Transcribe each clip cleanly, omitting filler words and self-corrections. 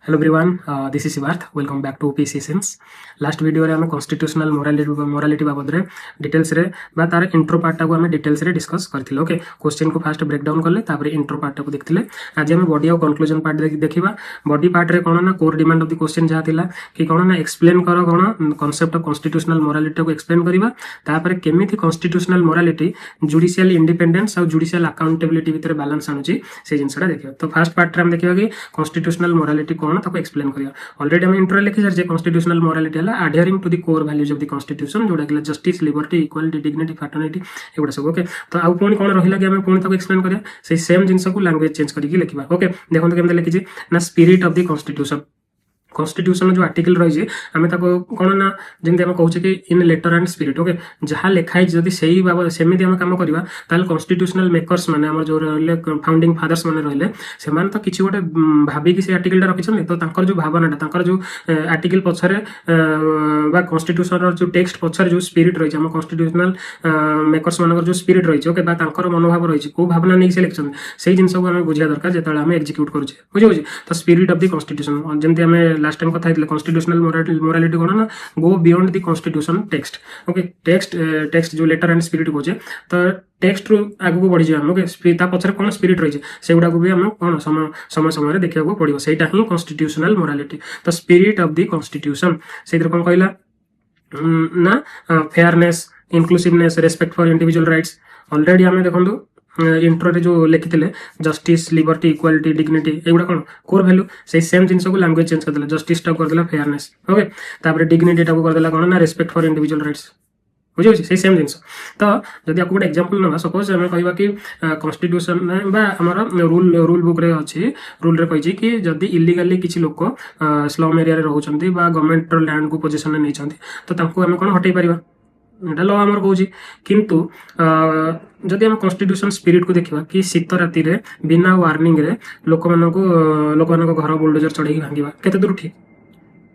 Hello everyone, this is Sivarth. Welcome back to PC Sense. Last video रे आम constitutional morality बाबद रे details रे बा तार इंट्रो पार्ट टाको आम डिटेल्स रे डिस्कस करथिले। ओके, क्वेश्चन को फास्ट ब्रेक डाउन करले तापर इंट्रो पार्ट टाको देखथिले। आज हम बॉडी और कंक्लूजन पार्ट देखिबा। बॉडी पार्ट रे कोन ना core demand of the question जा थिला कि कोन ना एक्सप्लेन करो कोन कांसेप्ट ऑफ कॉन्स्टिट्यूशनल मोरालिटी को एक्सप्लेन करिबा। तापर केमिति कॉन्स्टिट्यूशनल मोरालिटी जुडिशियल इंडिपेंडेंस और जुडिशियल अकाउंटेबिलिटी भितर बैलेंस आनुची से जिंसडा देखिबा। तो फर्स्ट पार्ट रे हम देखिबा कि कॉन्स्टिट्यूशनल मोरालिटी कोन ताको एक्सप्लेन करिया। ऑलरेडी हम इंट्रो लिखि सर जे कॉन्स्टिट्यूशनल मोरालिटी हला adhering to the core values of the constitution जोडा कि justice, liberty, equality, dignity, fraternity एगुडा सब। ओके, तो आउ कोन कोन रहिला कि हम कोन ताको एक्सप्लेन करिया से सेम जिंस को लैंग्वेज चेंज करिकि लिखिबा। ओके, देखंतु केमते लिखि जे ना spirit of the constitution. Constitution जो आर्टिकल रही आम कौन ना जमी आम कहूँ कि इन लेटर एंड स्पिरिट। ओके, जहाँ लिखाई जदि से बाबद सेमती आम कम करवा ताल कॉन्स्टिट्यूशनल मेकर्स मैंने आम जो रही फाउंडिंग फादर्स मैंने रही से तो किसी गोटे भाविकी से आर्टिकल रखिंट। तो जो भावनाटा जो आर्टिकल पछरे कॉन्स्टिट्यूशन जो टेक्स्ट पछरे जो स्पिरिट रही आम कॉन्स्टिट्यूशनल मेकर्स मान जो स्पिरिट रही ओके मनोभाव रही कौ भावना नहीं से लिखते से जिन को आम बुझा दरकार जो आम एक्जिक्यूट करुचे बुझे। तो स्पिरिट ऑफ द कॉन्स्टिट्यूशन जमी आम लास्ट टाइम कथा कॉन्स्टिट्यूशनल मोरालिटी कोन ना go beyond the constitution text. Okay, text जो लेटर एंड स्पिरिट कहे तो टेक्स्ट रु आगू बढ़ी जाए। ओके, ता पछरे कोन स्पिरिट रही से गुडा को भी हम कोन समय समय देखा पड़ो सेटा ही कॉन्स्टिट्यूशनल मोरालिटी। तो स्पिरिट ऑफ द कॉन्स्टिट्यूशन से कोन कहला ना fairness, inclusiveness, respect for individual rights. Already आम देखो इंट्रो रे जो लिखिले जस्टिस, लिबर्टी, इक्वालिटी, डिग्निटी एगुड़ा कौन कोर वैल्यू से सेम जिन को लैंग्वेज चेंज करदेला। जस्टिस टा करदेला फेयरनेस। ओके, तापर डिग्निटी टा को करदेला कौन ना रेस्पेक्ट फॉर इंडिविजुअल राइट्स बुझे से सेम जिन। तो जदि आपको गोटे एग्जांपल ना सपोज आम कहवा कि कॉन्स्टिट्यूशन बा हमर रूल बुक रे अछि रूल रे कहि कि जदि इलीगली किछि लोक स्लम एरिया रे रहउछन्ती बा गवर्नमेंट लैंड को पोजीशन नै छन्ती तो तांको हम कोन हटै परिबा एटा लॉ आमर कहूँ। किंतु जदि आम कॉन्स्टिट्यूशन स्पिरिट को देखा कि शीत राति रे बिना वार्निंग रे लोक मान घर बुलडोजर चढ़ी भांगा केते दूर ठीक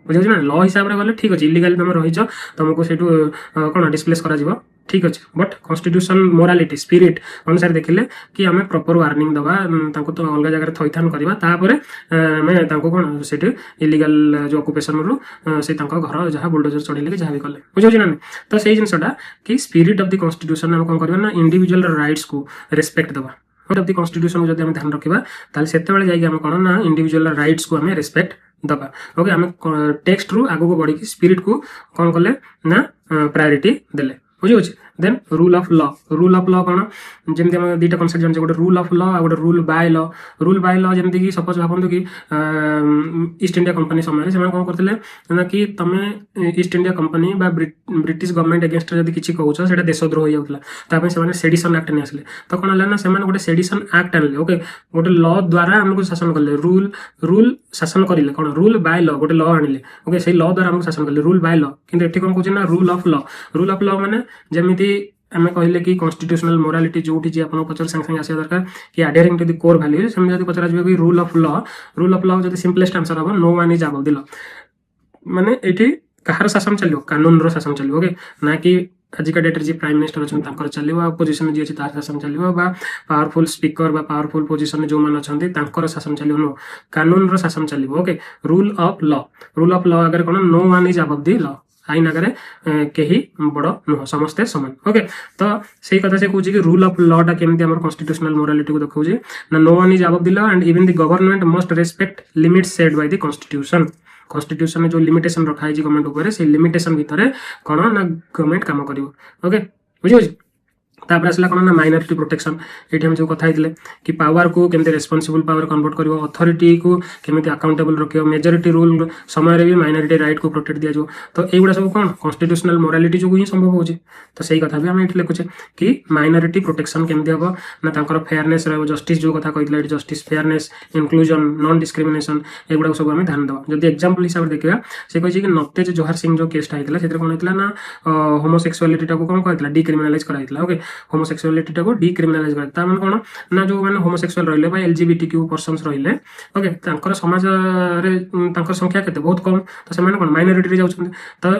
बुझे ना। लॉ हिसाब से गले ठीक अच्छे इलीगली तुम रही तुमको से कौन डिस्प्लेस करा ठीक अच्छे। बट कॉन्स्टिट्यूशन मोरालिटी स्पिरिट अनुसार देखिले कि आम प्रॉपर वार्निंग दवा तो अलग जगह थैथान करवा कौन से इलीगल जो ऑक्युपेशन रु से घर जहाँ बुलडोजर चढ़ेले कि जहाँ भी कले बुझे ना। तो से जिनटा कि स्पिरिट ऑफ द कॉन्स्टिट्यूशन आम कौन करवा ना इंडिविजुअल राइट्स को रेस्पेक्ट दवा। ऑफ द कॉन्स्टिट्यूशन को जब ध्यान रखा ताले जाइए कौन ना इंडिविजुअल राइट्स को आम रेस्पेक्ट दबा। ओके, आम टेक्स्ट रु आगू बढ़ी स्पिरिट को कौन कले ना प्रायोरिटी देले बुझे। Then rule of law. Rule of law कौन जमी आम दुटा कनसेप्ट जान गोटे रूल ऑफ लॉ आ गोटे rule by law. Rule by law जमी कि सपोज भावतु कि ईस्ट इंडिया कंपनी समय से कौन करते ना कि तुम east India company British government against जब किसी कहूँ से देशद्रोह हो जाता से सेडिशन एक्ट नहीं आसले तो कौन है ना से गोटे सेडिशन एक्ट आनले। ओके, गोटे लॉ द्वारा आमको शासन कले रूल शासन करें कौन रूल बाय लॉ गोटे लॉ आनिले। ओके, से लॉ द्वारा आमको शासन कले रूल बाय लॉ। किंतु एठी कौन कहूँ ना rule of law. Rule of law माने जमीती आम कहले कि कॉन्स्टिट्यूशनल मोरालिटी जो आपको पचार सागे सागे आसा दरकार कि adhering to the core value से जब पचरा कि रूल ऑफ लॉ जब सिंपलेस्ट आंसर हम no one is above the law माने एठी कहार शासन चलो कानून रो शासन चलो। ओके, ना कि आजिका डेट जी प्राइम मिनिस्टर अच्छा चलो अपोजिशन जी अच्छी तार शासन चलो पावरफुल स्पीकर पावरफुल पोजिशन जो मैंने अच्छा शासन चलो नो कानून रो शासन चलो। ओके, रूल ऑफ लॉ आगे कौन no one is above the law आईन आगे कहीं बड़ नुह समस्ते समान। ओके, तो सही कथा से कहूँ कि रूल ऑफ लॉ टा केमती आम कॉन्स्टिट्यूशनल मोरालिटी को देखा ना no one is above the law and even the government must respect limits set by the constitution. Constitution में जो लिमिटेशन रखा है गवर्नमेंट ऊपर से लिमिटेशन भितर कौन ना गवर्नमेंट काम कर। ओके, बुझे। तापर आसला कौन ना माइनॉरिटी प्रोटेक्शन। ये हम जो कथा कि पावर को केमते रेस्पॉन्सिबल पावर कन्वर्ट कर अथॉरिटी को केमते अकाउंटेबल रखियो मेजॉरिटी रूल समय भी माइनॉरिटी राइट को प्रोटेक्ट दिया। तो युवा सब कौन कॉन्स्टिट्यूशनल मोरालिटी जो ही संभव हो। तो सही कथा भी आम ये लिखुचे कि माइनॉरिटी प्रोटेक्शन केमती हम ना फेयरनेस रहा जस्टिस जो कथा कही justice fairness inclusion non discrimination एगुड़ा सब आम ध्यान देवा। जब एग्जांपल हिसाब से देखा से कही कि नतेज जोहार सिंह जो केसटा होता है कौन होता ना होमोसेक्सुअलिटी को कौन कहला डिक्रिमिनालाइज कराइला। ओके, होमोसेक्सुअलिटी को डिक्रिमिनालाइज करता माने कौन ना जो मैंने होमोसेक्सुअल रहिले बा एलजीबीटीक्यू पर्सन्स रहिले ओके तांकर समाज रे तांकर संख्या केते बहुत कम तो से माने कौन माइनॉरिटी रे जाउछन। तो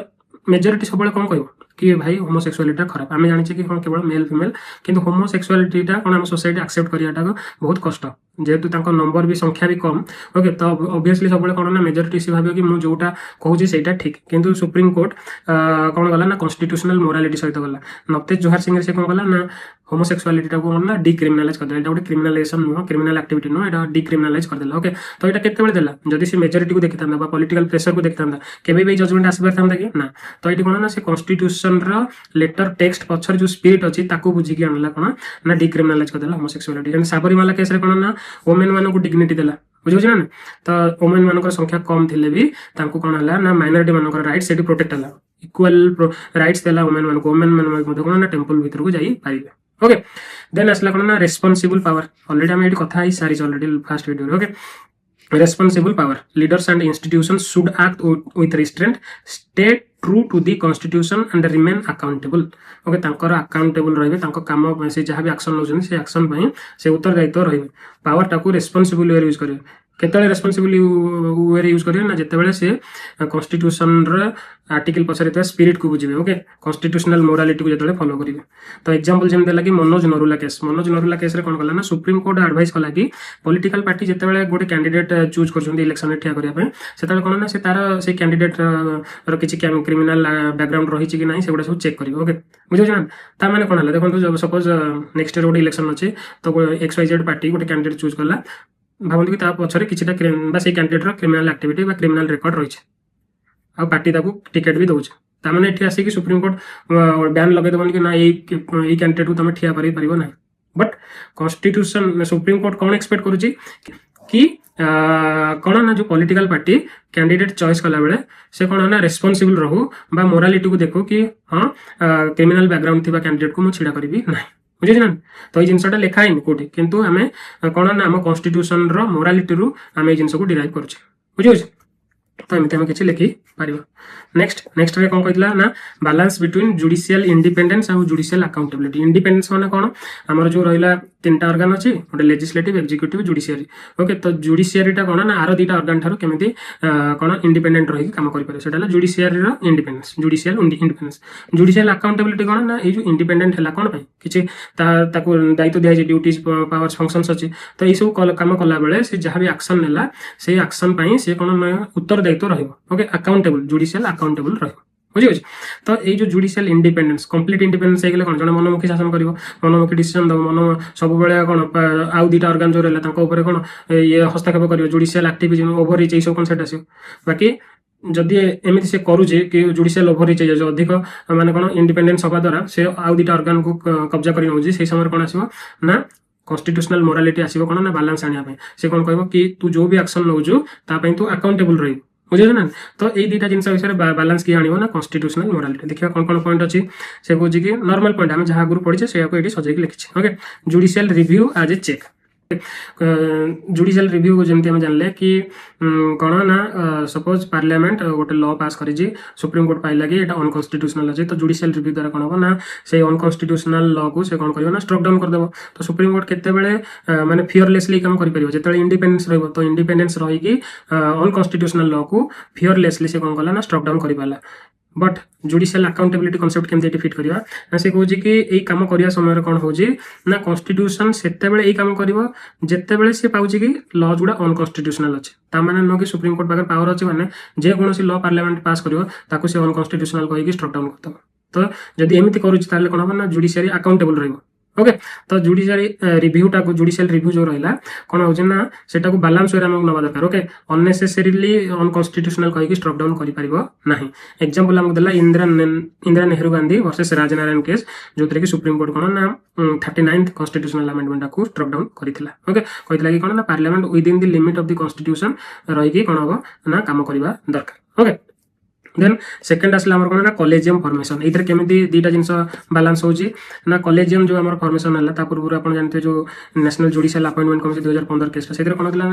मेजॉरिटी सबले कौन कहबो कि भाई होमोसेक्सुअलिटी खराब आम जाने कि हाँ केवल मेल फिमेल किंतु होमोसेक्सुअलिटी कौन आम सोसाइटी एक्सेप्ट कराटा बहुत कष्ट जेहेतु तांको नंबर भी संख्या भी कम ओके तो ऑब्वियसली सब कौन ना मेजोरिटी सी भाव कि मुझे जोटा कहूँ सहीटा ठीक किंतु सुप्रीम कोर्ट कौन गला ना कॉन्स्टिट्यूशनल मोरालिटी सहित गला नवतेज जोहार सिंह से कौन गला ना होमोसेक्सुअलिटी को ना डिक्रिमिनालाइज कर देला गोटे क्रिमिनालाइजेशन नुह क्रिमिनाल एक्टिविटी नुह एटा डिक्रिमिनालाइज कर देला ओके तो यहाँ केतेबेले देला जदि से मेजोरिटी को देखि था पॉलिटिकल प्रेशर को देखि था केबे भी जजमेंट आसी पारथांता कि ना तो ये कौन ना से कॉन्स्टिट्यूशन रो लेटर टेक्स्ट पछर जो स्पिरिट अछि ताको बुझिकी आनला कौन ना डिक्रिमिनालाइज कर देला होमोसेक्सुअलिटी जन साबरीमाला केस रे कौन ना वोमेन मान को डिग्निटी देला बुझे ना तो वोमेन मान संख्या कम थिले भी तांको कौन हला ना माइनॉरिटी मान राइट सेठी प्रोटेक्ट हला इक्वल राइट्स देला वोमेन मान को वोमेन मान कौन ना टेंपल भीतर को जाई पारिबे ओके देन असला कौन ना रेस्पॉन्सिबल पावर ऑलरेडी हम एटी कथा ही सारी already first video okay responsible power leaders and institutions should act with restraint stay true to the constitution and remain accountable okay तांकर अकाउंटेबल रहिबे तांको काम से जहां भी एक्शन नउछन से एक्शन पई से उत्तरदायित्व रहिबे पावर टाकू रेस्पॉन्सिबल वे यूज करिवे केतले रेस्पॉन्सिबल वे यूज करिवे ना जेतेबेले से कॉन्स्टिट्यूशन रे आर्टिकल पछरे स्पिरिट को बुझिबे ओके कॉन्स्टिट्यूशनल मोरालिटी को जेतेबेले फॉलो करिवे तो एग्जांपल जेम देला कि मनोज नरुला केस रे कोन कला ना सुप्रीम कोर्ट एडवाइस कला कि पॉलिटिकल पार्टी जेतेबेले गोटे कैंडिडेट चूज करछन इलेक्शन रे ठिया करिया पे सेतेबेले कोन ना से तार से कैंडिडेट रो किछि क्रिमिनल बैकग्राउंड रही कि नहीं से सब चेक करिवे ओके बुझे ना ता माने कोन हला देखो सपोज नेक्स्ट ईयर गोटे इलेक्शन अछि तो XYZ पार्टी गोटे कैंडिडेट चूज कला भावନ୍ତୁ कि ता पछरे किछिटा बा से कैंडिडेट रो क्रिमिनल एक्टिविटी बा क्रिमिनल रिकॉर्ड रही आ पार्टी ताकू टिकट भी दउछ ता माने एठी आसी कि सुप्रीम कोर्ट बैन लगे दबन कि ना ए कैंडिडेट को तमे ठिया करि परिबो ना but constitution supreme court cone expect करूची कि कौन ना जो पॉलिटिकल पार्टी कैंडिडेट चॉइस कला बेले से कौन ना रेस्पॉन्सिबल रहू बा मोरालिटी को देखो कि हाँ क्रिमिनल बैकग्राउंड थी कैंडिडेट को मुझे छिड़ा करी ना बुझे ना तो ये जिनसा लिखा है कोठी किंतु आमे कौन ना आम कॉन्स्टिट्यूशन रो मोरालिटी रु आमे जिनस को डिराइव करूचे बुझे तो एमती आम किसी लिखि पार नेक्स्ट रे कौन कहला ना बैलेंस बिटवीन जुडिशियल इंडिपेंडेंस और जुडिशियल अकाउंटेबिलिटी इंडिपेंडेंस माने कौन आमर जो रहिला तीनटा ऑर्गन अछि गोटे लेजिस्लेटिव एक्जिक्यूटिव जुडिशियरी ओके तो जुडिशियरीटा कौन ना आरो दीटा ऑर्गन थारो केमिति कौन इंडिपेंडेंट रही काम करि पारे सेटा जुडिशियरी रो independence judicial independence judicial accountability कौन ना ए जो इंडिपेंडेंट हैला कौन पई किछि ताको दायित्व दिया ड्यूटीज पावर्स फंक्शंस अछि तो ए सब काम कला बेले से जहां भी एक्शन नेला से एक्शन पई से कौन उत्तरदायित्व रहइबो ओके अकाउंटेबल जुडिशियल अकाउंटेबल रहइबो बुझे तो ये जो जुडिशियल इंडिपेंडेंस कंप्लीट इंडिपेंडेंस हो गले कौन जन मनमुखी शासन करिवो मनमुखी डिसीजन दब मन सब बेले कौन आउ दीटा ऑर्गन जो रहला तांको ऊपर कौन ये हस्तक्षेप करिवो जुडिशियल एक्टिविज्म ओवर रीच ए सब कॉन्सेप्ट आसियो बाकी जदि एमती से करूचे कि जुडिशियल ओवर रीच जो अधिक माने कौन इंडिपेंडेंस हवा द्वारा से आउ दीटा ऑर्गन को कब्जा करि नउजी से समय कौन आसियो ना कॉन्स्टिट्यूशनल मोरालिटी आसियो कौन ना बैलेंस आनिया पे से कौन कहबो कि तू जो भी एक्शन नउजु ता पई तू अकाउंटेबल रही बुझे ना तो ये दुटा जिन विषय बैलेंस किए आना ना कॉन्स्टिट्यूशनल मोरालिटी देखिए कौन कौन पॉइंट अच्छी से कौन कि नॉर्मल पॉइंट आम जहाँ आगुरी पढ़े से ये सजाई लिखी okay judicial review as a check judicial review जमती आम जानले कि कौन ना सपोज पार्लियामेंट गोटे लॉ पास करी सुप्रीम कोर्ट पाइला कि एटा अनकॉन्स्टिट्यूशनल अच्छे तो जुडिशियल रिव्यू द्वारा कौन हम ना से अनकॉन्स्टिट्यूशनल लॉ को से कौन कर ना स्ट्रक डाउन करदेव तो सुप्रीम कोर्ट केतेबेले माने फियरलेसली काम कर परिबो जेतेबेले इंडिपेंडेंस रहइबो तो इंडिपेंडेंस रही अनकॉन्स्टिट्यूशनल लॉ को फियरलेसली से कौन कला ना स्ट्रक डाउन कर पाला बट जुडिशियल अकाउंटेबिलिटी कॉन्सेप्ट केमती फिट करवा ना से कहूँ कि यही कम करने समय कौन हो ना कॉन्स्टिट्यूशन सेतेबेले यही काम करिवो जेतेबेले से पाउची कि लॉ गुड़ा अनकॉन्स्टिट्यूशनल अच्छे ता माने न कि सुप्रीम कोर्ट पाकर पावर अच्छे माने जे कोनोसी लॉ पार्लियामेंट पास करिवो ताको से अनकॉन्स्टिट्यूशनल कहि स्ट्रक डाउन करतो तो जदि एमिति करूची ताले कोन हो ना जुडिशियरी अकाउंटेबल रहइबो ओके तो जुडिशियरी रिव्यू टाको जुडिशियल रिव्यू जो रहिला कोन हो ना सेटा को बैलेंस वे हमक नबा दरकार ओके अननेसेसरीली अनकॉन्स्टिट्यूशनल कहि स्ट्रक डाउन करि परिबो नाही एग्जांपल हमक देला इंदिरा नेहरू गांधी वर्सेस राजनारायण केस जोतरे कि सुप्रीम कोर्ट कोन ना 39th कॉन्स्टिट्यूशनल अमेंडमेंट को स्ट्रक डाउन करिथिला ओके कहितला कि कोन ना parliament with in the limit of the constitution रहि कि कोन हो ना काम करबा दरकार ओके देन सेकेंड आसला हमर कोन ना कॉलेजियम फॉर्मेशन इधर केमिति दीटा जिंस बैलेंस होची ना कॉलेजियम जो हमर फॉर्मेशन हला ता पूर्व आपण जानते जो national judicial appointment committee 2015 case सेतिर कोन हला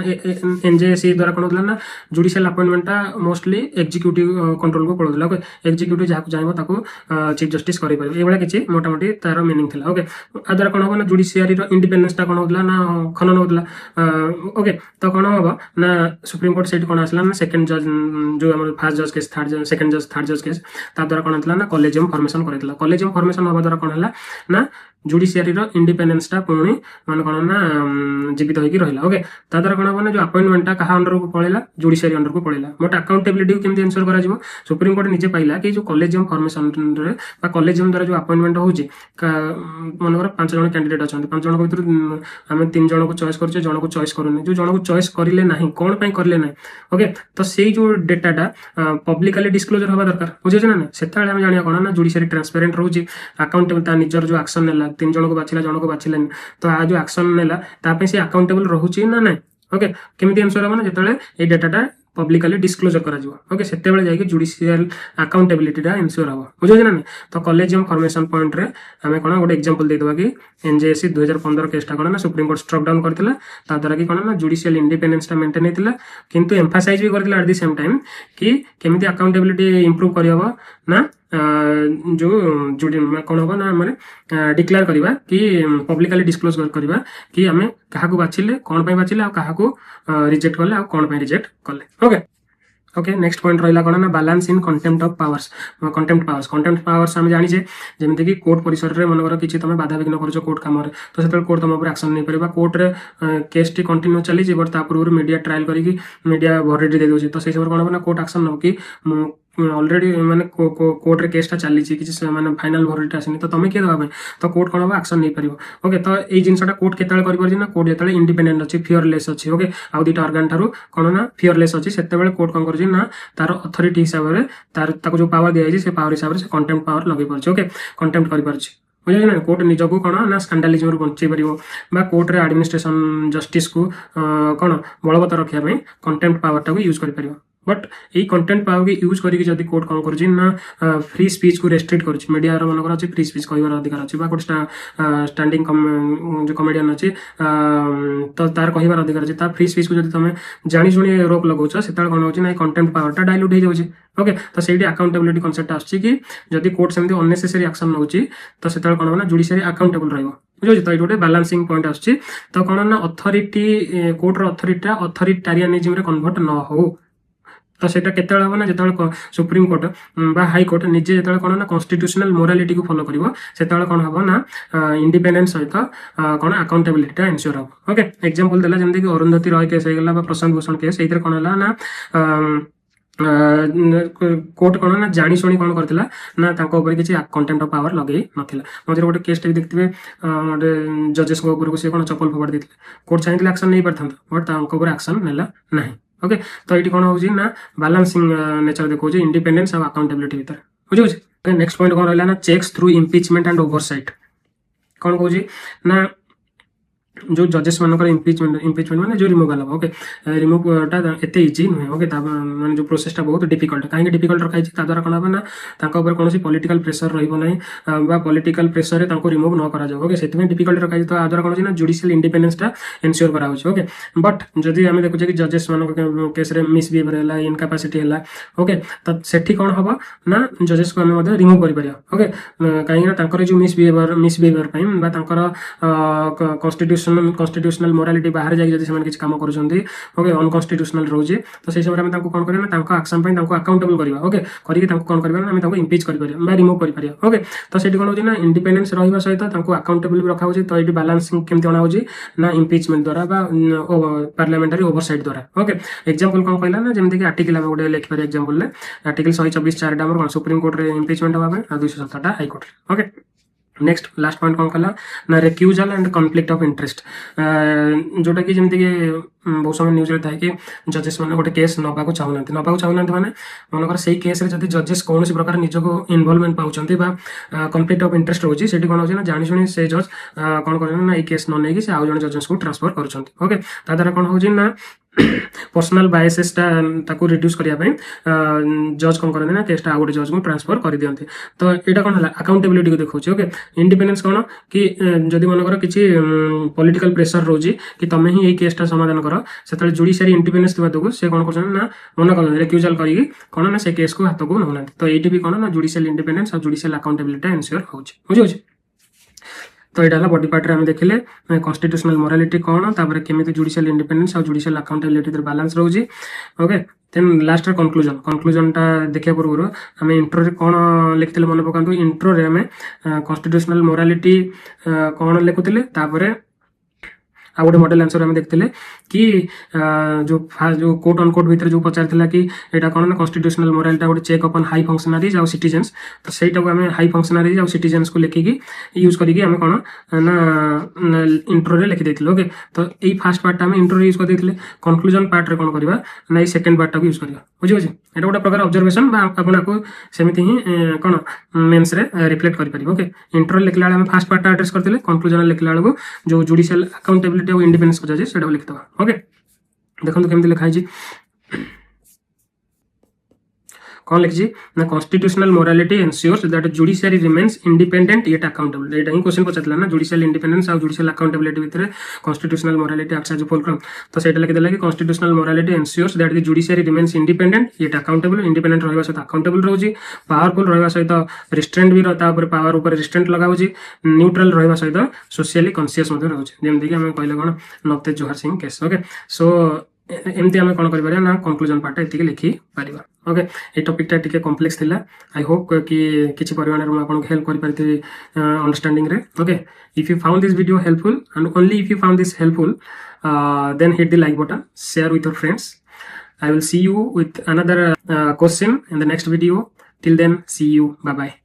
एनजेसी द्वारा कोन हला ना जुडिशियल अपॉइंटमेंट ता मोस्टली एग्जीक्यूटिव कंट्रोल को पड़ोला ओके एग्जीक्यूटिव जाको चाहबो ताको चीफ जस्टिस करि पाबो एबला किछि मोटा मोटी तार मीनिंग थिला ओके आदर कोन हो ना जुडिशियरी रो इंडिपेंडेंस ता कोन होतला ना खनन होतला ओके तो कोन हो ना सुप्रीम कोर्ट सेट कोन आसला ना सेकंड जज जो हमर फर्स्ट जज केस थर्ड जज सेकंड जज थर्ड जज केस ता द्वारा कोन हला ना कॉलेजियम फॉर्मेशन करैतला कॉलेजियम फॉर्मेशन होबा द्वारा कोन हला ना जुडिशियरी इंडिपेंडेंसटा पुणी मान कौन ना जीवित होगी रहा ओके ता द्वारा कौन हम ना जो अपॉइंटमेंटा क्या अंडर को पड़ेगा जुडिशियरी अंडर को पड़ेगा बट अकाउंटेबिलिटी को केमती एनश्योर करा सुप्रीम कोर्ट निजे पाइला कि जो कॉलेजियम फॉर्मेशन कॉलेजियम द्वारा जो अपॉइंटमेंट हो मनकर 5 जन कैंडिडेट अच्छा 5 जन भर आम 3 जन को चॉइस कर जन को चॉइस करूनी जो जन को चॉइस करें ना कौन पर करें ना ओके तो से जो डेटाटा पब्लिकली डिस्क्लोजर हवा दरकार बुझे ना से आम जाना कौन ना जुडिशियरी ट्रांसपेरेंट रोचे अकाउंटेबल निजर जो एक्शन नेला 3 जन को बाछिला जन को बाछिलानी तो आ जो एक्शन नेला से अकाउंटेबल रोचे ना ना ओके केमी एनश्योर हम ना जो ये डेटाटा पब्लिकली डिस्क्लोजर करा ओके से जाकि जुडिशियल अकाउंटेबिलिटीटा एनश्योर हम बुझे ना तो कॉलेजियम फॉर्मेशन पॉइंट रे आम कौन गोटे एग्जांपल देदेबा कि एनजेएससी 2015 केसटा कौन ना सुप्रीम कोर्ट स्ट्रक डाउन करथिला ता द्वारा कि कौन ना जुडिशियल इंडिपेंडेंसटा मेंटेन होइतिला किंतु एम्फासाइज भी करथिला एट द सेम टाइम कि केमिति अकाउंटेबिलिटी इंप्रूव करबा ना जो कौन हम ना मैंने डिक्लेयर करवा कि पब्लिकली डिस्क्लोज करवा कि आम क्या बाछिले कौन पर बाछिले आ रिजेक्ट कले कौन पर रिजेक्ट कले ओके ओके नेक्स्ट पॉइंट रहा कौन ना balance in contempt of powers contempt powers आम जाने जमीन कि कोर्ट परिसर में मनकर किसी तुम बाधा विघ्न कर कोर्ट कम तो से कोर्ट तुम ऊपर एक्शन नहीं पार कोर्ट रे केस टी कंटिन्यू चली बट ता पूर्व मीडिया ट्रायल करके मीडिया वर्डिक्ट दे दूसरी तो से समय कौन हम ना कोर्ट एक्शन नब कि ऑलरेडी मैंने कोर्ट रे केसटा चली किसी मैंने फाइनल वर्डिक्ट आसनी तो तुम किए देवा तो कोर्ट कौन हम एक्शन नहीं पार ओके तो ये जिनसा कोर्ट केत ना कोर्ट जो इंडिपेंडेंट अच्छी फियरलेस अच्छी ओके आउ दुटा ऑर्गन ठारू कौन ना फियरलेस अच्छी से कोर्ट कौन कर ना तार अथॉरिटी हिसाब से तार जो पावर दिखाई से पावर हिसाब से कंटेम्प्ट पावर लगे पार्छ ओके कंटेम्प्ट कर बुझे ना कोर्ट निजक कौन ना स्कैंडालिज्म बचे पार कोर्ट रे एडमिनिस्ट्रेशन जस्टिस को कौन बलवत्त रखापी कंटेम्प्ट पावर टाक यूज कर बट ये कंटेंट पावर की यूज करके जब कोर्ट कौन कर ना फ्री स्पीच को रेस्ट्रिक्ट कर मीडिया मनकर अच्छे फ्री स्पीच कहर अधिकार अच्छे गोटे स्टैंडिंग जो कमेडियन अच्छे तो तार कहबार अधिकार अच्छे फ्री स्पीच को जब तुम जानी शुणी रोक लगाऊच से कौन हो कंटेम्प्ट पावरटा डाइल्यूट हो जाए ओके तो से अकाउंटेबिलिटी कन्सेप्ट आसची कि जदि कोर्ट सेमती अननेसेसरी एक्शन नौ तो से कौन हम ना जुडिशियरी अकाउंटेबल रही तो ये गोटे बैलेंसिंग पॉइंट आसची तो कौन ना अथॉरिटी कोर्टर अथॉरिटी अथॉरिटारियनिज्म कन्वर्ट न हो तो सेटा केते हम ना जो सुप्रीम कोर्ट हाई कोर्ट निजे जो कौन ना कन्स्टिट्यूशनल मोरालिटी को फॉलो करिवो सेतेबेले कौन हम ना इंडिपेंडेंस सहित कौन अकाउंटेबिलिटीटा एनश्योर हम ओके एग्जांपल देला जेमति कि अरुंधति रॉय केस हो गला प्रशांत भूषण केस एइतर कौन हला ना कोर्ट कौन ना जानी शुणी कौन करथिला ना तांको ऊपर किसी कंटेम्प्ट ऑफ पावर लगे नथिला मझे गोटे केस टे देखिथे गोटे जजेस को ऊपर को से कौन चप्पल फोपाड़ी देथिले कोर्ट चाहिए एक्शन नहीं पारथांता बट तांको ऊपर एक्शन नेला नाही ओके तो ये कौन हो ना बैलेंसिंग नेचर देखो इंडिपेंडेंस और अकाउंटेबिलिटी भीतर बुझे नेक्स्ट पॉइंट कौन रहा ना checks through impeachment and oversight कौन कहूँ ना जो जजेस मानकर इम्पिचमेंट माने जो रिमूवल हम ओके रिमूवटा एत इजी नुहे ओके माने जो प्रोसेसटा बहुत डिफिकल्ट कहीं डिफिकल्ट रखाई द्वारा कौन हम ना कौन पॉलिटिकल प्रेसर रहा पॉलिटिकल प्रेसर रे रिमूव न करा ओके से डिफिकल्ट रखाई तो आ द्वारा कौन ना जुडिशियल इंडिपेंडेंसटा एनश्योर करा ओके बट जदि आम देखुचे कि जजेस मान केस मिसबिहेवियर है इनकापासिटी है ओके तो सेठी कौन हम ना जजेस को आम रिमूव कर ओके कहीं जो मिसबिहेवियर कन्स्टिट्यूशनल मोरालिटी बाहर जाकि किसी काम करुँचे ओके अनकन्स्टिट्यूशनल रोचे तो से समय कौन करना एक्शन अकाउंटेबल करवा ओके करके कौन करना इम्पिच कर रिमूव कर ओके तो से कौन होना इंडिपेंडेंस रहा सहित अकाउंटेबल भी रखा तो ये बैलेंसिंग केमती अणा ना इम्पिचमेंट द्वारा पार्लियामेंटारी ओवरसाइट द्वारा ओके एग्जांपल कौन कहला ना जमीन कि आर्टिकल आम गोटे लिखिपारे एग्जांपल आर्टिकल 124(4) आम सुप्रीम कोर्ट रे इम्पिचमेंट हवा 217 high court okay next last point कौन कला ना रेक्यूजल एंड कॉन्फ्लिक्ट ऑफ इंटरेस्ट जोटा कि जमीन कि बहुत समय न्यूज था कि जजेस मैंने गोटे केस नवाक चाहूना मैंने मनकर से केस जब जजेस कौन प्रकार निजको इनवॉल्वमेंट पाँच कॉन्फ्लिक्ट ऑफ इंटरेस्ट रोचे से कौन हो जानी शुणी से जज कौन कर केस न नहीं आउ जन जजेस को ट्रांसफर कर ओके द्वारा कौन हो ना पर्सनल बायसेसटा ताको रिड्यूस करने जज कौन करते ना केसटा आउ गोटे जज को ट्रांसफर कर दिखते तो यहाँ कौन है अकाउंटेबिलिटी को देखा ओके इंडिपेंडेंस कौन कि जदि मनकर किसी पॉलिटिकल प्रेशर रोचे कि तुम ही केसटा समाधान कर से जुडिशियरी इंडिपेंडेंस थी से कौन कर मन कर रेक्यूजल करके कौन ना से केस को हाथ को नौना तो ये भी कौन ना जुडिशियल इंडिपेंडेंस और जुडिशियल अकाउंटेबिलिटी एनश्योर हो बुझे तो यहाँ बॉडी पार्ट आम देखिले कन्स्टिट्यूशनल मोरालिटी कौन तापर केमी जुडिशियल इंडिपेंडेंस और जुडिशियल अकाउंटेबिलिटी बैलेंस रोचे ओके देन लास्ट कनक्लूजनटा देखा पूर्व आम इंट्रो कौन लिखिले मन पकातु इंट्रो आम कन्स्टिट्यूशनल मोरालिटी कौन लिखुले आ गोटे मॉडल आंसर आम देखते कि जो कोट अन कोट भितर जो पचार कि यहाँ कौन ना कन्स्टिट्यूशनल मोरालिटी गोटे चेक अपन हाई फंक्शनारीज आउ सिटीजेन्स तो सहीटा को आम हाई फंक्शनारीज आउ सिटीजेन्स को लिखिकी यूज करके आम कौन ना इंट्रो रे लिखी देते ओके तो यही फास्ट पार्ट आम इंट्रो यूज कर देते कनक्लूजन पार्ट रे कौन करवा ना ये सेकेंड पार्ट यूज करवा बुझे ये गोटे प्रकार ऑब्जर्वेशन आपको सेमती ही कौन मेन्स रे रिफ्लेक्ट कर ओके इंट्रो लिखला बेले फास्ट पार्ट एड्रेस करते कनक्लूजन लिखला बेलू जो जुडिशियल अकाउंटेबिलिटी और इंडिपेंडेंस को जाए सेटा लिखिदबा ओके देखो केमती लिखाई कौन लिखी ना constitutional morality ensures that judiciary remains independent yet accountable एटा ही क्वेश्चन पचारला ना जुडिशियल इंडिपेंडेंस और जुडिशियल अकाउंटेबिलिटी भितर constitutional morality acts as fulcrum तो सेटा लिखिदेला कि constitutional morality ensures that the judiciary remains independent yet accountable independent रहबा सहित अकाउंटेबल रहउची पावरफुल रहबा सहित रिस्ट्रेंट भी रहता ऊपर पावर ऊपर रिस्ट्रेंट लगाउची न्यूट्रल रहबा सहित सोशली कॉन्शियस मध्ये रहउची जेमति कि हम कहले कोन नवतेज जोहार सिंह केस ओके सो एमती आम कौन कर ना कनक्लूजन पार्ट ये लिखी पार ओके ये टॉपिकटा टिके कॉम्प्लेक्स थिला आई होप कि किसी परिमाण में आपको हेल्प कर पारि अंडरस्टैंडिंग रे okay if you found this video helpful and only if you found this helpful then hit the like button share with your friends. I will see you with another question in the next video. Till then, see you. Bye bye.